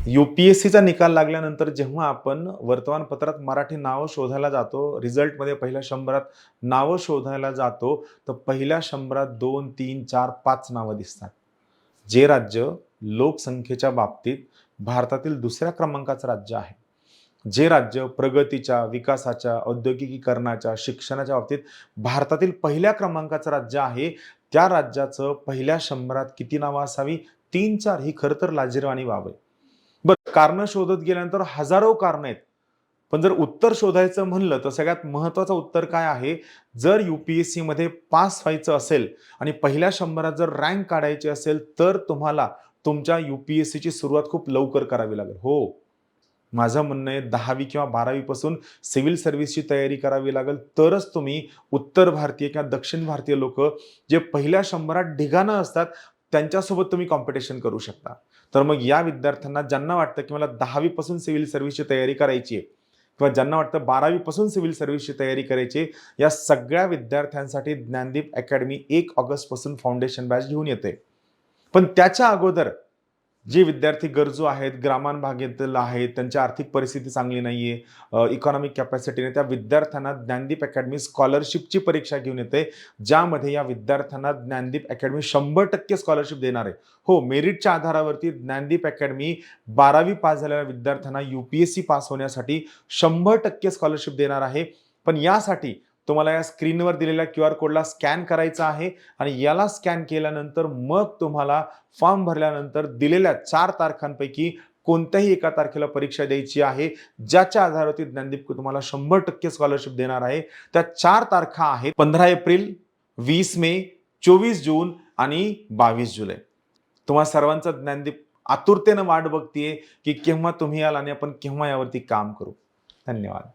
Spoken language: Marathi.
UPSCचा निकाल लागल्यानंतर जेव्हा आपण वर्तमानपत्रात मराठी नावं शोधायला जातो, रिझल्टमध्ये पहिल्या 100त नावं शोधायला जातो, तर पहिल्या 100त 2, 3, 4, 5 नावं दिसतात. जे राज्य लोकसंख्येच्या बाबतीत भारतातील दुसऱ्या क्रमांकाचं राज्य आहे. जे राज्य प्रगतीच्या, विकासाच्या, औद्योगिकीकरणाच्या, शिक्षणाच्या बाबतीत भारतातील पहिल्या क्रमांकाचं राज्य आहे, त्या राज्याचं पहिल्या 100त किती नावं असावी? 3-4 ही खरं तर लाजिरवाणी बाब आहे. बरं, कारणं शोधत गेल्यानंतर हजारो कारणं आहेत. पण जर उत्तर शोधायचं म्हणलं तर सगळ्यात महत्त्वाचं उत्तर काय आहे? जर UPSCमध्ये पास व्हायचं असेल आणि पहिल्या 100त जर रँक काढायची असेल, तर तुम्हाला तुमच्या UPSCची सुरुवात खूप लवकर करावी लागेल. हो, माझं म्हणणं आहे 10वी किंवा 12वी पासून सिव्हिल सर्व्हिसची तयारी करावी लागेल. तरच तुम्ही उत्तर भारतीय किंवा दक्षिण भारतीय लोकं जे पहिल्या 100त ढिगाणं असतात, त्यांच्यासोबत तुम्ही कॉम्पिटिशन करू शकता. तर मग या विद्यार्थ्यांना ज्यांना वाटतं की मला 10वी पासून सिव्हिल सर्व्हिसची तयारी करायची आहे किंवा ज्यांना वाटतं 12वी पासून सिव्हिल सर्व्हिसची तयारी करायची आहे, या सगळ्या विद्यार्थ्यांसाठी ज्ञानदीप अकॅडमी 1 ऑगस्ट पासून फाउंडेशन बॅच घेऊन येते. पण त्याच्या अगोदर जे विद्यार्थी गरजू आहेत, ग्रामीण भागातील आहेत, त्यांची आर्थिक परिस्थिती चांगली नाहीये, इकॉनॉमिक कॅपॅसिटी नाही, त्या विद्यार्थ्यांना ज्ञानदीप अकॅडमी स्कॉलरशिपची परीक्षा घेऊन येते, ज्यामध्ये या विद्यार्थ्यांना ज्ञानदीप अकॅडमी 100% स्कॉलरशिप देणार आहे. हो, मेरिटच्या आधारावरती ज्ञानदीप अकॅडमी 12वी पास झालेल्या विद्यार्थ्यांना UPSC पास होण्यासाठी 100% स्कॉलरशिप देणार आहे. पण यासाठी तुम्हाला या स्क्रीनवर दिलेल्या QR कोडला स्कॅन करायचा आहे आणि याला स्कॅन केल्यानंतर मग तुम्हाला फॉर्म भरल्यानंतर दिलेल्या 4 तारखांपैकी कोणत्याही एका तारखेला परीक्षा द्यायची आहे, ज्याच्या आधारावरती ज्ञानदीप तुम्हाला 100% स्कॉलरशिप देणार आहे. त्या 4 तारखा आहेत 15 एप्रिल, 20 मे, 24 जून आणि 22 जुलै. तुम्हा सर्वांचं ज्ञानदीप आतुरतेनं वाट बघतीये, की केव्हा तुम्ही याल आणि आपण केव्हा यावरती काम करू. धन्यवाद.